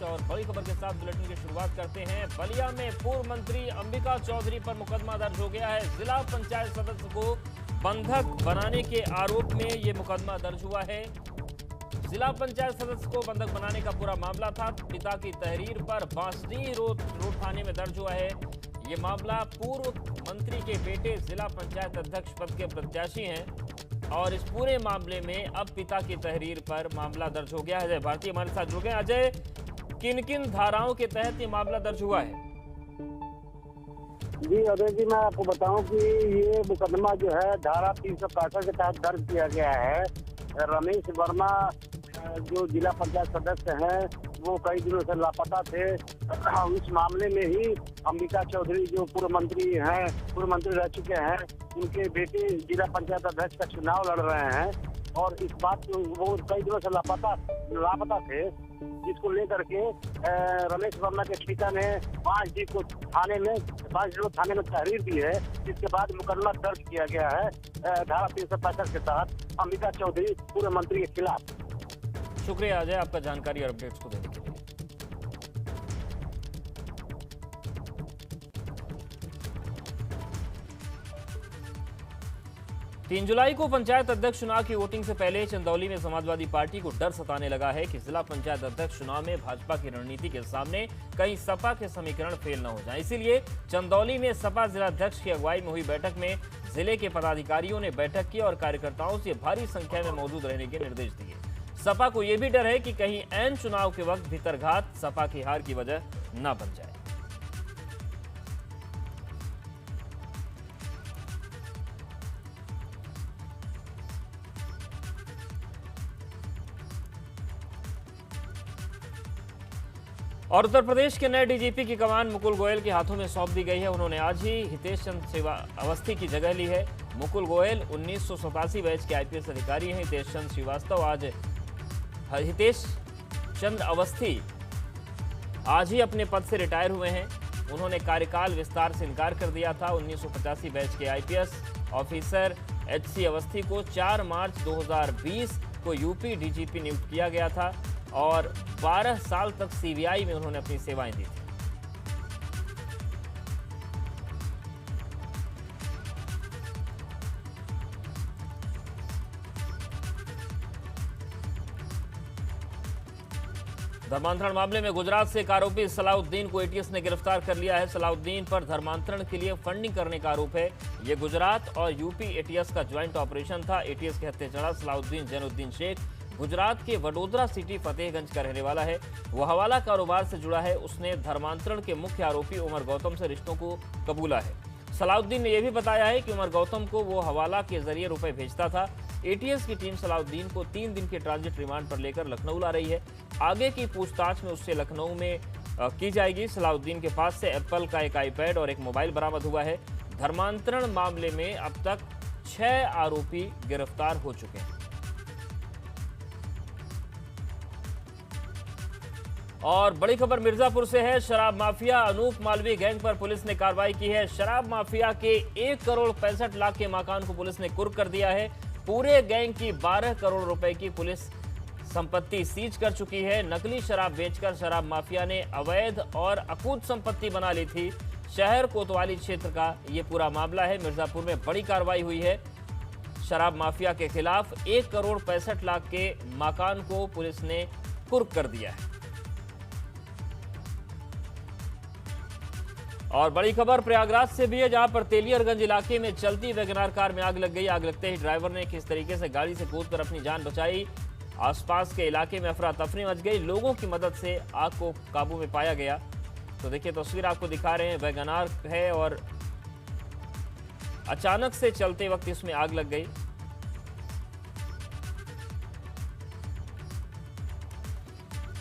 और बड़ी खबर के साथ बुलेटिन की शुरुआत करते हैं। बलिया में पूर्व मंत्री अंबिका चौधरी पर मुकदमा दर्ज हो गया है। जिला पंचायत सदस्य को बंधक बनाने के आरोप में ये मुकदमा दर्ज हुआ है। जिला पंचायत सदस्य को बंधक बनाने का पूरा मामला था। पिता की तहरीर पर बांसडीह रोड थाने में दर्ज हुआ है। ये मामला पूर्व मंत्री के बेटे जिला पंचायत अध्यक्ष पद के प्रत्याशी हैं और इस पूरे मामले में अब पिता की तहरीर पर मामला दर्ज हो गया है। अजय भारती हमारे साथ जुड़ गए। अजय, किन किन धाराओं के तहत ये मामला दर्ज हुआ है? जी अजय जी, मैं आपको बताऊं कि ये मुकदमा जो है धारा 365 के तहत दर्ज किया गया है। रमेश वर्मा जो जिला पंचायत सदस्य हैं वो कई दिनों से लापता थे। उस मामले में ही अंबिका चौधरी जो पूर्व मंत्री रह चुके हैं, उनके बेटे जिला पंचायत अध्यक्ष का चुनाव लड़ रहे हैं और इस बात को वो कई दिनों से लापता थे, जिसको लेकर के रमेश वर्मा के पिता ने 5 लोग थाने में तहरीर दी है। जिसके बाद मुकदमा दर्ज किया गया है धारा 365 के तहत अंबिका चौधरी पूर्व मंत्री के खिलाफ। शुक्रिया अजय आपका जानकारी और अपडेट्स को देने के लिए। 3 जुलाई को पंचायत अध्यक्ष चुनाव की वोटिंग से पहले चंदौली में समाजवादी पार्टी को डर सताने लगा है कि जिला पंचायत अध्यक्ष चुनाव में भाजपा की रणनीति के सामने कहीं सपा के समीकरण फेल न हो जाएं। इसीलिए चंदौली में सपा जिलाध्यक्ष की अगुवाई में हुई बैठक में जिले के पदाधिकारियों ने बैठक की और कार्यकर्ताओं से भारी संख्या में मौजूद रहने के निर्देश दिए। सपा को यह भी डर है कि कहीं ऐन चुनाव के वक्त भीतरघात सपा की हार की वजह न बन जाए। और उत्तर प्रदेश के नए डीजीपी की कमान मुकुल गोयल के हाथों में सौंप दी गई है। उन्होंने आज ही हितेश चंद्र अवस्थी की जगह ली है। मुकुल गोयल 1987 बैच के आईपीएस अधिकारी हैं। हितेश चंद्र अवस्थी आज ही अपने पद से रिटायर हुए हैं। उन्होंने कार्यकाल विस्तार से इनकार कर दिया था। 1985 बैच के आईपीएस ऑफिसर एचसी अवस्थी को 4 मार्च 2020 को यूपी डीजीपी नियुक्त किया गया था और 12 साल तक सीबीआई में उन्होंने अपनी सेवाएं दी थी। धर्मांतरण मामले में गुजरात से एक आरोपी सलाउद्दीन को एटीएस ने गिरफ्तार कर लिया है। सलाउद्दीन पर धर्मांतरण के लिए फंडिंग करने का आरोप है। यह गुजरात और यूपी एटीएस का ज्वाइंट ऑपरेशन था। एटीएस के हत्थे चढ़ा सलाउद्दीन जैनुद्दीन शेख गुजरात के वडोदरा सिटी फतेहगंज का रहने वाला है। वह हवाला कारोबार से जुड़ा है। उसने धर्मांतरण के मुख्य आरोपी उमर गौतम से रिश्तों को कबूला है। सलाउद्दीन ने यह भी बताया है कि उमर गौतम को वो हवाला के जरिए रुपए भेजता था। एटीएस की टीम सलाउद्दीन को 3 दिन के ट्रांजिट रिमांड पर लेकर लखनऊ ला रही है। आगे की पूछताछ में उससे लखनऊ में की जाएगी। सलाउद्दीन के पास से एप्पल का एक आईपैड और एक मोबाइल बरामद हुआ है। धर्मांतरण मामले में अब तक 6 आरोपी गिरफ्तार हो चुके हैं। और बड़ी खबर मिर्जापुर से है। शराब माफिया अनूप मालवी गैंग पर पुलिस ने कार्रवाई की है। शराब माफिया के 1 करोड़ 65 लाख के मकान को पुलिस ने कुर्क कर दिया है। पूरे गैंग की 12 करोड़ रुपए की पुलिस संपत्ति सीज कर चुकी है। नकली शराब बेचकर शराब माफिया ने अवैध और अकूत संपत्ति बना ली थी। शहर कोतवाली क्षेत्र का ये पूरा मामला है। मिर्जापुर में बड़ी कार्रवाई हुई है। शराब माफिया के खिलाफ 1 करोड़ 65 लाख के मकान को पुलिस ने कुर्क कर दिया है। और बड़ी खबर प्रयागराज से भी है, जहां पर तेलियरगंज इलाके में चलती वैगनार कार में आग लग गई। आग लगते ही ड्राइवर ने किस तरीके से गाड़ी से कूदकर अपनी जान बचाई। आसपास के इलाके में अफरा तफरी मच गई। लोगों की मदद से आग को काबू में पाया गया। तो देखिए तस्वीर आपको दिखा रहे हैं, वैगनार है और अचानक से चलते वक्त इसमें आग लग गई।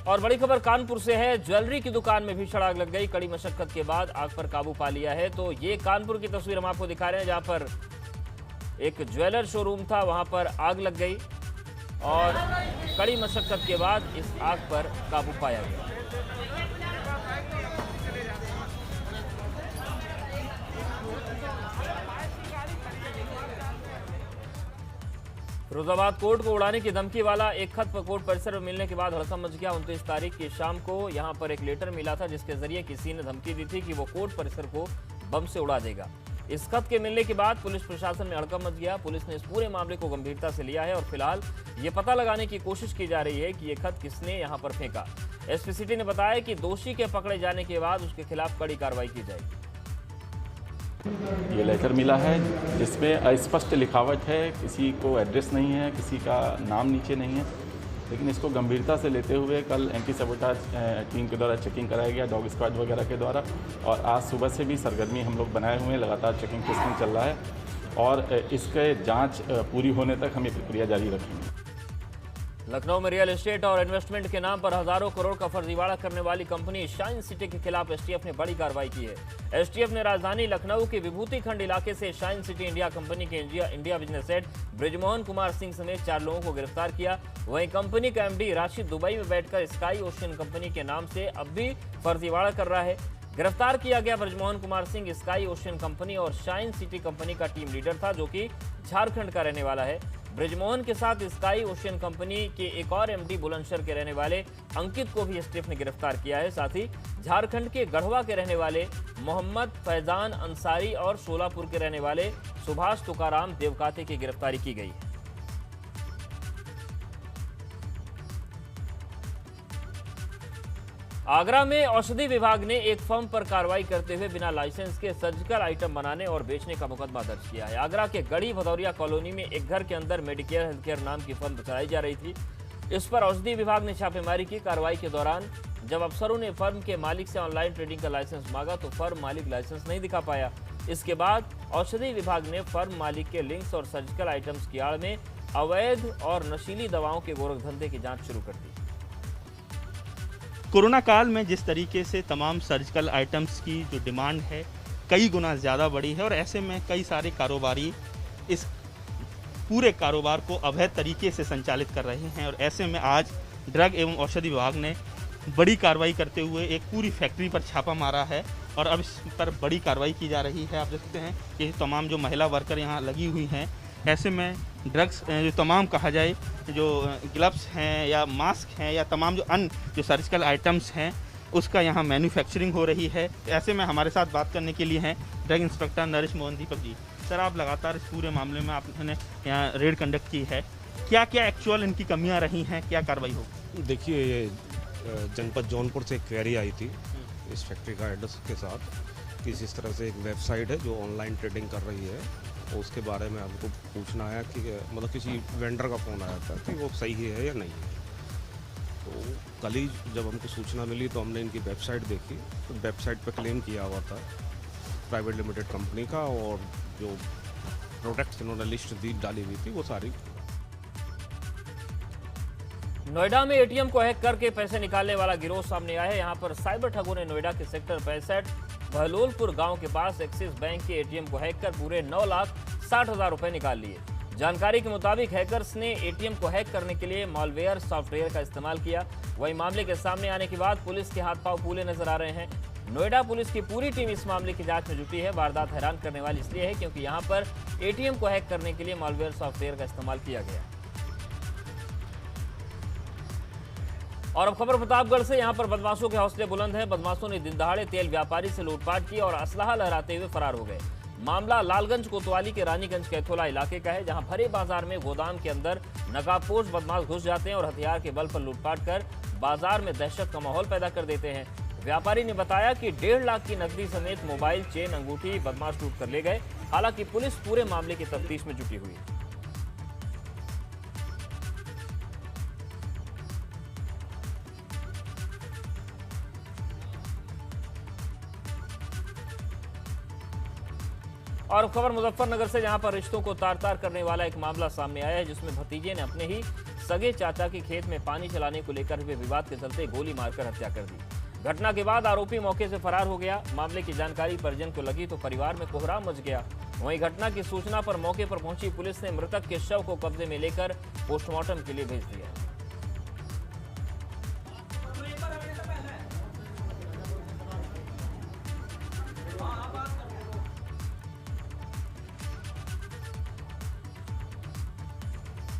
और बड़ी खबर कानपुर से है। ज्वेलरी की दुकान में भीषण आग लग गई। कड़ी मशक्कत के बाद आग पर काबू पा लिया है। तो ये कानपुर की तस्वीर हम आपको दिखा रहे हैं, जहां पर एक ज्वेलर शोरूम था, वहां पर आग लग गई और कड़ी मशक्कत के बाद इस आग पर काबू पाया गया। फिरोजाबाद कोर्ट को उड़ाने की धमकी वाला एक खत पर कोर्ट परिसर में मिलने के बाद हड़कंप मच गया। 29 तारीख की शाम को यहां पर एक लेटर मिला था जिसके जरिए किसी ने धमकी दी थी कि वो कोर्ट परिसर को बम से उड़ा देगा। इस खत के मिलने के बाद पुलिस प्रशासन में हड़कंप मच गया। पुलिस ने इस पूरे मामले को गंभीरता से लिया है और फिलहाल ये पता लगाने की कोशिश की जा रही है कि ये खत किसने यहां पर फेंका। एसपी सिटी ने बताया कि दोषी के पकड़े जाने के बाद उसके खिलाफ कड़ी कार्रवाई की जाएगी। ये लेटर मिला है जिसमें अस्पष्ट लिखावट है, किसी को एड्रेस नहीं है, किसी का नाम नीचे नहीं है, लेकिन इसको गंभीरता से लेते हुए कल एंटी सबोटाज टीम के द्वारा चेकिंग कराया गया, डॉग स्क्वाड वगैरह के द्वारा, और आज सुबह से भी सरगर्मी हम लोग बनाए हुए हैं, लगातार चेकिंग टेस्टिंग चल रहा है और इसके जांच पूरी होने तक हम ये प्रक्रिया जारी रखेंगे। लखनऊ में रियल एस्टेट और इन्वेस्टमेंट के नाम पर हजारों करोड़ का फर्जीवाड़ा करने वाली कंपनी शाइन सिटी के खिलाफ एसटीएफ ने बड़ी कार्रवाई की है। एसटीएफ ने राजधानी लखनऊ के विभूति खंड इलाके से शाइन सिटी इंडिया कंपनी के India business head Brijmohan Kumar Singh समेत 4 लोगों को गिरफ्तार किया। वहीं कंपनी का एमडी राशिद दुबई में बैठकर स्काई ओशियन कंपनी के नाम से अब भी फर्जीवाड़ा कर रहा है। गिरफ्तार किया गया Brijmohan Kumar Singh sky ocean company और शाइन सिटी कंपनी का टीम लीडर था, जो कि झारखंड का रहने वाला है। ब्रिजमोहन के साथ स्काई ओशियन कंपनी के एक और एमडी बुलंदशहर के रहने वाले अंकित को भी एसटीएफ ने गिरफ्तार किया है। साथ ही झारखंड के गढ़वा के रहने वाले मोहम्मद फैजान अंसारी और सोलापुर के रहने वाले सुभाष तुकाराम देवकाते की गिरफ्तारी की गई है। आगरा में औषधि विभाग ने एक फर्म पर कार्रवाई करते हुए बिना लाइसेंस के सर्जिकल आइटम बनाने और बेचने का मुकदमा दर्ज किया है। आगरा के गढ़ी भदौरिया कॉलोनी में एक घर के अंदर मेडिकेयर हेल्थकेयर नाम की फर्म चलाई जा रही थी। इस पर औषधि विभाग ने छापेमारी की। कार्रवाई के दौरान जब अफसरों ने फर्म के मालिक से ऑनलाइन ट्रेडिंग का लाइसेंस मांगा तो फर्म मालिक लाइसेंस नहीं दिखा पाया। इसके बाद औषधि विभाग ने फर्म मालिक के लिंक्स और सर्जिकल आइटम्स की आड़ में अवैध और नशीली दवाओं के गोरखधंधे की जांच शुरू कर दी। कोरोना काल में जिस तरीके से तमाम सर्जिकल आइटम्स की जो डिमांड है कई गुना ज़्यादा बढ़ी है और ऐसे में कई सारे कारोबारी इस पूरे कारोबार को अवैध तरीके से संचालित कर रहे हैं और ऐसे में आज ड्रग एवं औषधि विभाग ने बड़ी कार्रवाई करते हुए एक पूरी फैक्ट्री पर छापा मारा है और अब इस पर बड़ी कार्रवाई की जा रही है। आप देखते हैं कि तमाम जो महिला वर्कर यहाँ लगी हुई हैं, ऐसे में ड्रग्स जो तमाम कहा जाए जो ग्लव्स हैं या मास्क हैं या तमाम जो अन्य जो सर्जिकल आइटम्स हैं उसका यहाँ मैन्युफैक्चरिंग हो रही है। ऐसे में हमारे साथ बात करने के लिए हैं drug inspector Naresh Mohan Deepak ji. Sir, आप लगातार इस पूरे मामले में आपने यहाँ रेड कंडक्ट की है, क्या क्या एक्चुअल इनकी कमियाँ रही हैं, क्या कार्रवाई होगी? देखिए, ये जनपद जौनपुर से एक क्वेरी आई थी इस फैक्ट्री का एड्रेस के साथ कि इस तरह से एक वेबसाइट है जो ऑनलाइन ट्रेडिंग कर रही है, और उसके बारे में हमको पूछना आया कि मतलब किसी वेंडर का फ़ोन आया था कि वो सही है या नहीं है। तो कल ही जब हमको सूचना मिली तो हमने इनकी वेबसाइट देखी, तो वेबसाइट पर क्लेम किया हुआ था प्राइवेट लिमिटेड कंपनी का, और जो प्रोडक्ट्स इन्होंने लिस्ट दी डाली हुई थी वो सारी। नोएडा में एटीएम को हैक करके पैसे निकालने वाला गिरोह सामने आया है। यहां पर साइबर ठगों ने नोएडा के सेक्टर 65 बहलोलपुर गांव के पास एक्सिस बैंक के एटीएम को हैक कर पूरे 9,60,000 रुपए निकाल लिए। जानकारी के मुताबिक हैकर्स ने एटीएम को हैक करने के लिए मॉलवेयर सॉफ्टवेयर का इस्तेमाल किया। वहीं मामले के सामने आने के बाद पुलिस के हाथ पांव फूले नजर आ रहे हैं। नोएडा पुलिस की पूरी टीम इस मामले की जांच में जुटी है। वारदात हैरान करने वाली इसलिए है क्योंकि यहां पर एटीएम को हैक करने के लिए मॉलवेयर सॉफ्टवेयर का इस्तेमाल किया गया। और अब खबर प्रतापगढ़ से। यहां पर बदमाशों के हौसले बुलंद हैं। बदमाशों ने दिन दहाड़े तेल व्यापारी से लूटपाट की और असलाहा लहराते हुए फरार हो गए। मामला लालगंज कोतवाली के रानीगंज कैथोला इलाके का है, जहां भरे बाजार में गोदाम के अंदर नकाबपोश बदमाश घुस जाते हैं और हथियार के बल पर लूटपाट कर बाजार में दहशत का माहौल पैदा कर देते हैं। व्यापारी ने बताया कि 1.5 लाख की नकदी समेत मोबाइल, चेन, अंगूठी बदमाश लूट कर ले गए। हालांकि पुलिस पूरे मामले की तफ्तीश में जुटी हुई है। और खबर मुजफ्फरनगर से, जहां पर रिश्तों को तार तार करने वाला एक मामला सामने आया है, जिसमें भतीजे ने अपने ही सगे चाचा के खेत में पानी चलाने को लेकर हुए विवाद के चलते गोली मारकर हत्या कर दी। घटना के बाद आरोपी मौके से फरार हो गया। मामले की जानकारी परिजन को लगी तो परिवार में कोहराम मच गया। वहीं घटना की सूचना पर मौके पर पहुंची पुलिस ने मृतक के शव को कब्जे में लेकर पोस्टमार्टम के लिए भेज दिया।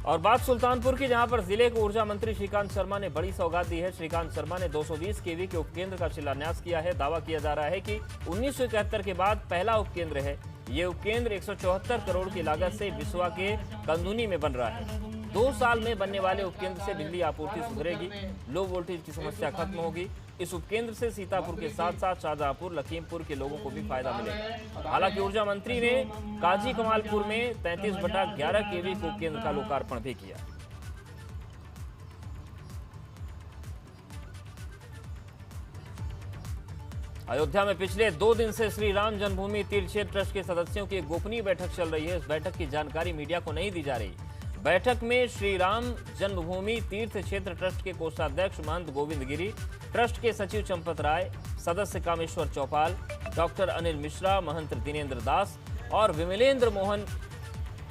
और बात सुल्तानपुर की, जहां पर जिले को ऊर्जा मंत्री श्रीकांत शर्मा ने बड़ी सौगात दी है। श्रीकांत शर्मा ने 220 केवी के उपकेंद्र का शिलान्यास किया है। दावा किया जा रहा है कि 1971 के बाद पहला उपकेंद्र है। ये उपकेंद्र 174 करोड़ की लागत से बिस्वा के कंदुनी में बन रहा है। 2 साल में बनने वाले उपकेंद्र से बिजली आपूर्ति सुधरेगी, लो वोल्टेज की समस्या खत्म होगी। इस उपकेंद्र से सीतापुर के साथ साथ शाहजहांपुर, लखीमपुर के लोगों को भी फायदा मिलेगा। हालांकि ऊर्जा मंत्री ने काजी कमालपुर में 33/11 केवी के उपकेंद्र का लोकार्पण भी किया। अयोध्या में पिछले 2 दिन से श्री राम जन्मभूमि तीर्थ क्षेत्र ट्रस्ट के सदस्यों की एक गोपनीय बैठक चल रही है। इस बैठक की जानकारी मीडिया को नहीं दी जा रही। बैठक में श्री राम जन्मभूमि तीर्थ क्षेत्र ट्रस्ट के कोषाध्यक्ष महंत गोविंद गिरी, ट्रस्ट के सचिव चंपत राय, सदस्य कामेश्वर चौपाल, डॉक्टर अनिल मिश्रा, महंत दिनेंद्र दास और विमलेंद्र मोहन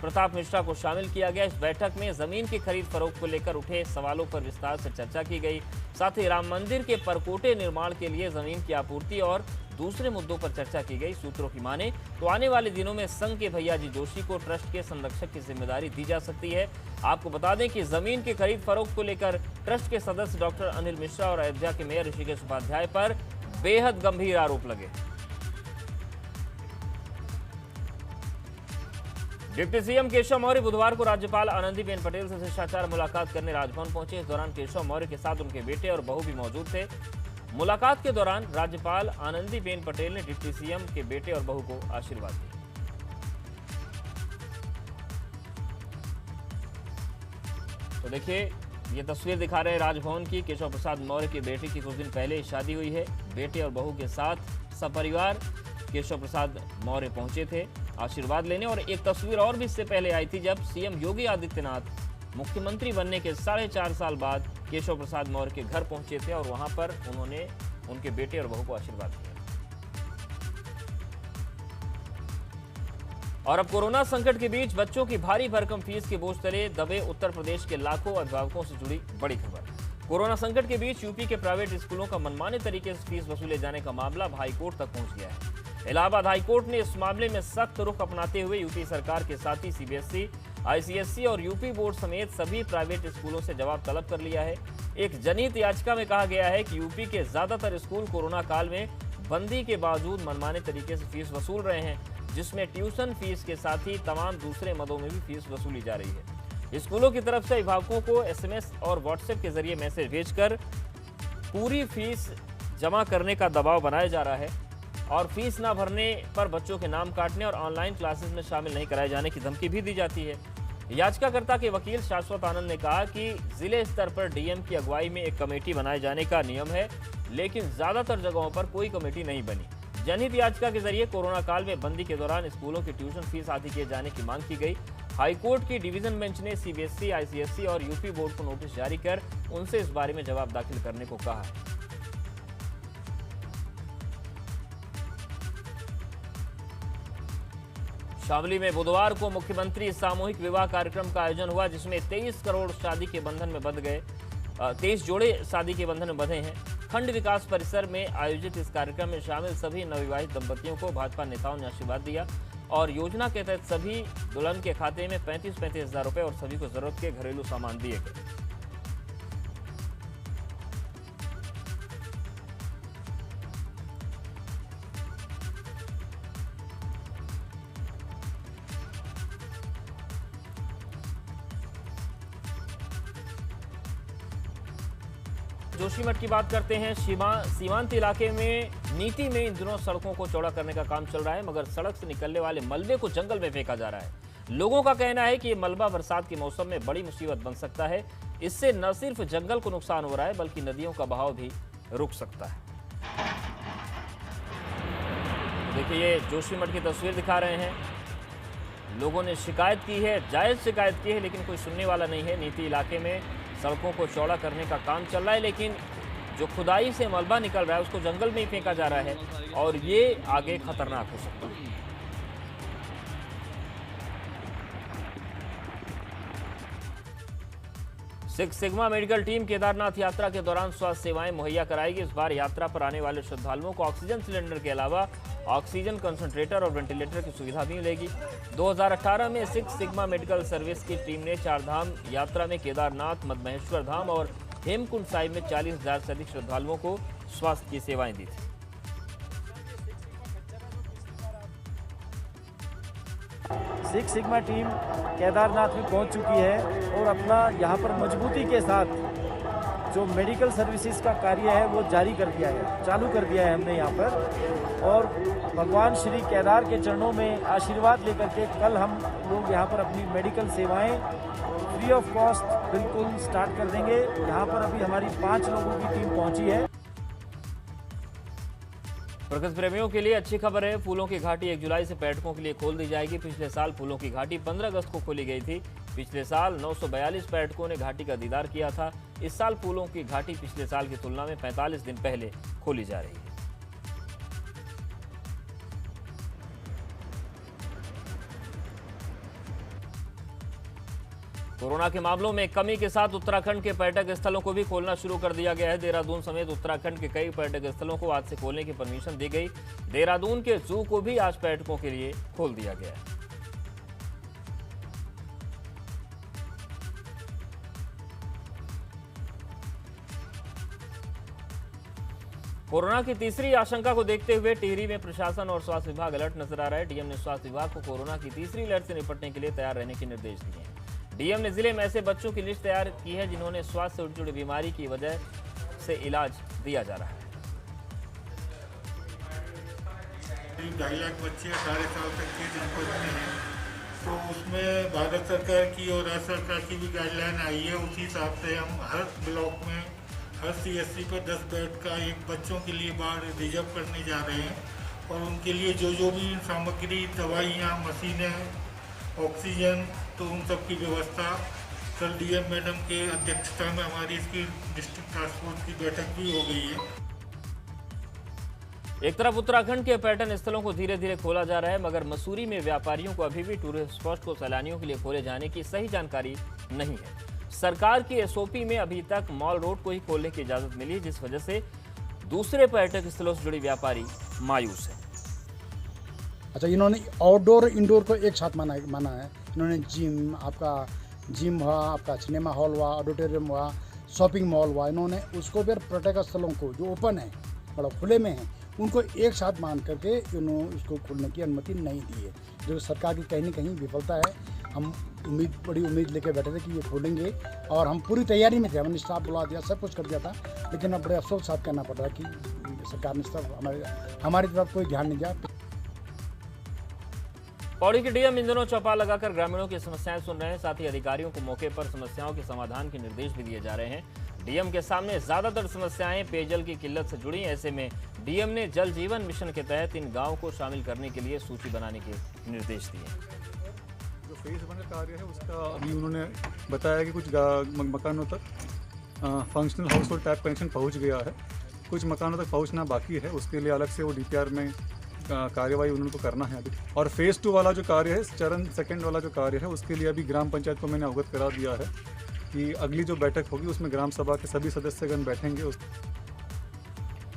प्रताप मिश्रा को शामिल किया गया। इस बैठक में जमीन की खरीद फरोख्त को लेकर उठे सवालों पर विस्तार से चर्चा की गई। साथ ही राम मंदिर के परकोटे निर्माण के लिए जमीन की आपूर्ति और दूसरे मुद्दों पर चर्चा की गई। सूत्रों की माने तो आने वाले दिनों में संघ के भैयाजी जोशी को ट्रस्ट के संरक्षक की जिम्मेदारी दी जा सकती है। आपको बता दें कि जमीन की खरीद फरोख्त को लेकर ट्रस्ट के सदस्य डॉक्टर अनिल मिश्रा और अयोध्या के मेयर ऋषिकेश उपाध्याय पर बेहद गंभीर आरोप लगे। डिप्टी सीएम केशव मौर्य बुधवार को राज्यपाल आनंदीबेन पटेल से शिष्टाचार मुलाकात करने राजभवन पहुंचे। इस दौरान केशव मौर्य के साथ उनके बेटे और बहू भी मौजूद थे। मुलाकात के दौरान राज्यपाल आनंदीबेन पटेल ने डिप्टी सीएम के बेटे और बहू को आशीर्वाद दिया। तो देखिए, ये तस्वीर दिखा रहे हैं राजभवन की। केशव प्रसाद मौर्य की बेटी की कुछ दिन पहले शादी हुई है। बेटे और बहू के साथ सपरिवार केशव प्रसाद मौर्य पहुंचे थे आशीर्वाद लेने। और एक तस्वीर और भी इससे पहले आई थी, जब सीएम योगी आदित्यनाथ मुख्यमंत्री बनने के 4.5 साल बाद केशव प्रसाद मौर्य के घर पहुंचे थे और वहां पर उन्होंने उनके बेटे और बहू को आशीर्वाद दिया। और अब कोरोना संकट के बीच बच्चों की भारी भरकम फीस के बोझ तले दबे उत्तर प्रदेश के लाखों अभिभावकों से जुड़ी बड़ी खबर। कोरोना संकट के बीच यूपी के प्राइवेट स्कूलों का मनमाने तरीके से फीस वसूले जाने का मामला हाईकोर्ट तक पहुंच गया है। इलाहाबाद हाईकोर्ट ने इस मामले में सख्त रुख अपनाते हुए यूपी सरकार के साथ ही सीबीएसई, आईसीएसई और यूपी बोर्ड समेत सभी प्राइवेट स्कूलों से जवाब तलब कर लिया है। एक जनहित याचिका में कहा गया है कि यूपी के ज्यादातर स्कूल कोरोना काल में बंदी के बावजूद मनमाने तरीके से फीस वसूल रहे हैं, जिसमें ट्यूशन फीस के साथ ही तमाम दूसरे मदों में भी फीस वसूली जा रही है। स्कूलों की तरफ से अभिभावकों को एसएमएस और व्हाट्सएप के जरिए मैसेज भेजकर पूरी फीस जमा करने का दबाव बनाया जा रहा है और फीस ना भरने पर बच्चों के नाम काटने और ऑनलाइन क्लासेस में शामिल नहीं कराए जाने की धमकी भी दी जाती है। याचिकाकर्ता के वकील शाश्वत आनंद ने कहा कि जिले स्तर पर डीएम की अगुवाई में एक कमेटी बनाए जाने का नियम है, लेकिन ज्यादातर जगहों पर कोई कमेटी नहीं बनी। जनहित याचिका के जरिए कोरोना काल में बंदी के दौरान स्कूलों की ट्यूशन फीस आदि किए जाने की मांग की गई। हाईकोर्ट की डिवीजन बेंच ने सीबीएसई, आईसीएसई और यूपी बोर्ड को नोटिस जारी कर उनसे इस बारे में जवाब दाखिल करने को कहा है। शामली में बुधवार को मुख्यमंत्री सामूहिक विवाह कार्यक्रम का आयोजन हुआ, जिसमें 23 करोड़ शादी के बंधन में बंध गए 23 जोड़े शादी के बंधन में बंधे हैं। खंड विकास परिसर में आयोजित इस कार्यक्रम में शामिल सभी नवविवाहित दंपतियों को भाजपा नेताओं ने आशीर्वाद दिया और योजना के तहत सभी दुल्हन के खाते में 35-35 हजार रुपए और सभी को जरूरत के घरेलू सामान दिए गए। जोशीमठ की बात करते हैं। सीमांत इलाके में नीति में इन दिनों सड़कों को चौड़ा करने का काम चल रहा है, मगर सड़क से निकलने वाले मलबे को जंगल में फेंका जा रहा है। लोगों का कहना है कि ये मलबा बरसात के मौसम में बड़ी मुसीबत बन सकता है। इससे न सिर्फ जंगल को नुकसान हो रहा है, बल्कि नदियों का बहाव भी रुक सकता है। देखिए, ये जोशीमठ की तस्वीर दिखा रहे हैं। लोगों ने शिकायत की है, जायज शिकायत की है, लेकिन कोई सुनने वाला नहीं है। नीति इलाके में सड़कों को चौड़ा करने का काम चल रहा है, लेकिन जो खुदाई से मलबा निकल रहा है उसको जंगल में ही फेंका जा रहा है और ये आगे खतरनाक हो सकता है। Six sigma medical team Kedarnath यात्रा के दौरान स्वास्थ्य सेवाएं मुहैया कराएगी। इस बार यात्रा पर आने वाले श्रद्धालुओं को ऑक्सीजन सिलेंडर के अलावा ऑक्सीजन कंसंट्रेटर और वेंटिलेटर की सुविधा भी मिलेगी। 2018 में सिक्स सिग्मा मेडिकल सर्विस की टीम ने चारधाम यात्रा में केदारनाथ, मदमहेश्वर धाम और हेमकुंड साहिब में 40,000 से अधिक श्रद्धालुओं को स्वास्थ्य की सेवाएं दी थी। सिक्स सिग्मा टीम केदारनाथ में पहुंच चुकी है और अपना यहाँ पर मजबूती के साथ जो मेडिकल सर्विसेज का कार्य है वो जारी कर दिया है, चालू कर दिया है हमने यहाँ पर। और भगवान श्री केदार के चरणों में आशीर्वाद लेकर के कल हम लोग यहाँ पर अपनी मेडिकल सेवाएं फ्री ऑफ कॉस्ट बिल्कुल स्टार्ट कर देंगे। यहाँ पर अभी हमारी 5 लोगों की टीम पहुँची है। प्रकृति प्रेमियों के लिए अच्छी खबर है। फूलों की घाटी 1 जुलाई से पर्यटकों के लिए खोल दी जाएगी। पिछले साल फूलों की घाटी 15 अगस्त को खोली गई थी। पिछले साल 942 पर्यटकों ने घाटी का दीदार किया था। इस साल फूलों की घाटी पिछले साल की तुलना में 45 दिन पहले खोली जा रही है। कोरोना के मामलों में कमी के साथ उत्तराखंड के पर्यटक स्थलों को भी खोलना शुरू कर दिया गया है। देहरादून समेत उत्तराखंड के कई पर्यटक स्थलों को आज से खोलने की परमिशन दी गई। देहरादून के जू को भी आज पर्यटकों के लिए खोल दिया गया है। कोरोना की तीसरी आशंका को देखते हुए टिहरी में प्रशासन और स्वास्थ्य विभाग अलर्ट नजर आ रहा है। डीएम ने स्वास्थ्य विभाग को कोरोना की तीसरी लहर से निपटने के लिए तैयार रहने के निर्देश दिए हैं। डीएम ने जिले में ऐसे बच्चों की लिस्ट तैयार की है जिन्होंने स्वास्थ्य से जुड़ी बीमारी की वजह से इलाज दिया जा रहा है। 2.5 लाख बच्चे 18 साल तक के जिनको हैं, तो उसमें भारत सरकार की और राज्य सरकार की भी गाइडलाइन आई है। उसी हिसाब से हम हर ब्लॉक में हर CSC पर 10 बेड का एक बच्चों के लिए वार्ड रिजर्व करने जा रहे हैं और उनके लिए जो भी सामग्री, दवाइयाँ, मशीनें, ऑक्सीजन, तो उन सब की व्यवस्था कल डीएम मैडम के अध्यक्षता में हमारी इसकी डिस्ट्रिक्ट टास्क फोर्स की बैठक भी हो गई है। एक तरफ उत्तराखंड के पर्यटन स्थलों को धीरे धीरे खोला जा रहा है, मगर मसूरी में व्यापारियों को अभी भी टूरिस्ट स्पॉट को सैलानियों के लिए खोले जाने की सही जानकारी नहीं है। सरकार की SOP में अभी तक मॉल रोड को ही खोलने की इजाजत मिली है, जिस वजह से दूसरे पर्यटक स्थलों से जुड़े व्यापारी मायूस है। अच्छा, इन्होंने आउटडोर इंडोर को एक साथ माना है। इन्होंने जिम हुआ, आपका सिनेमा हॉल हुआ, ऑडिटोरियम हुआ, शॉपिंग मॉल हुआ, इन्होंने उसको भी पर्यटक स्थलों को जो ओपन है, मतलब खुले में है, उनको एक साथ मान करके इन्होंने उसको खोलने की अनुमति नहीं दी है, जो सरकार की कहीं न कहीं विफलता है। हम बड़ी उम्मीद लेके बैठे थे कि ये खोलेंगे और हम पूरी तैयारी में थे। हमने स्टाफ बुला दिया, सब कुछ कर दिया था, लेकिन अब बड़े अफसोस साथ कहना पड़ रहा है कि सरकार ने सब हमारी तरफ कोई ध्यान नहीं दिया। पौड़ी के डीएम इन दिनों चौपाल लगाकर ग्रामीणों की समस्याएं सुन रहे हैं। साथ ही अधिकारियों को मौके पर समस्याओं के समाधान के निर्देश भी दिए जा रहे हैं। डीएम के सामने ज्यादातर समस्याएं पेयजल की किल्लत से जुड़ी हैं। ऐसे में डीएम ने जल जीवन मिशन के तहत इन गांवों को शामिल करने के लिए सूची बनाने के निर्देश दिए। जो फेज 1 का कार्य है उसका अभी उन्होंने बताया कि कुछ मकानों तक functional house hold tap connection पहुँच गया है, कुछ मकानों तक पहुँचना बाकी है। उसके लिए अलग से वो DPR में कार्यवाही उन्होंने को करना है अभी। और फेज़ 2 वाला जो कार्य है, चरण 2 वाला जो कार्य है, उसके लिए अभी ग्राम पंचायत को मैंने अवगत करा दिया है कि अगली जो बैठक होगी उसमें ग्राम सभा के सभी सदस्यगण बैठेंगे।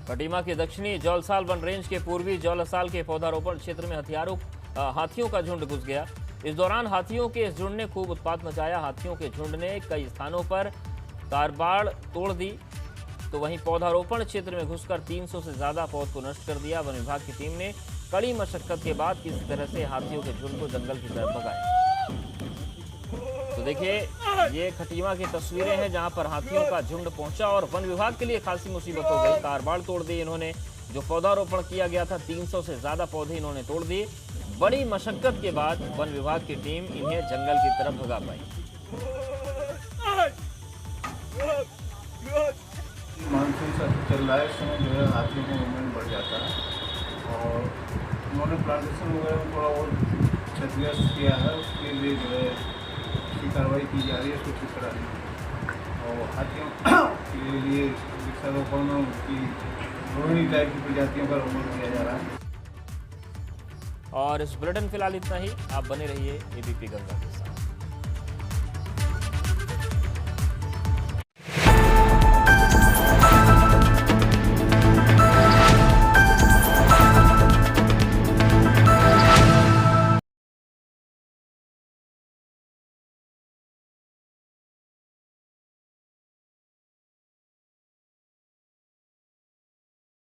कटीमा के दक्षिणी जौलसाल वन रेंज के पूर्वी जौलसाल के पौधारोपण क्षेत्र में हाथियों का झुंड घुस गया। इस दौरान हाथियों के इस झुंड ने खूब उत्पात मचाया। हाथियों के झुंड ने कई स्थानों पर कारबाड़ तोड़ दी, तो वहीं पौधारोपण क्षेत्र में घुसकर 300 से ज्यादा पौध को नष्ट कर दिया। वन विभाग की टीम ने कड़ी मशक्कत के बाद किसी तरह से हाथियों के झुंड को जंगल की तरफ भगाया। तो देखिए, ये खटीमा की तस्वीरें हैं जहां पर हाथियों का झुंड पहुंचा और वन विभाग के लिए खासी मुसीबत हो गई। कारबाड़ तोड़ दी इन्होंने। जो पौधारोपण किया गया था, 300 से ज्यादा पौधे इन्होंने तोड़ दिए। बड़ी मशक्कत के बाद वन विभाग की टीम इन्हें जंगल की तरफ भगा पाई। मानसून चल रहा है, इस समय जो है हाथियों का मूवमेंट बढ़ जाता है और उन्होंने प्लांटेशन वगैरह थोड़ा और क्षतिग्रस्त किया है। उसके लिए जो है उसकी कार्रवाई की जा रही है, उसको ठीक कराने और हाथियों के लिए वृक्षारोपण में उसकी रोहिणी टाइप की प्रजातियों का रोपण किया जा रहा है। और इस बुलेटिन फिलहाल इतना ही। आप बने रहिए ABP गंगा के साथ।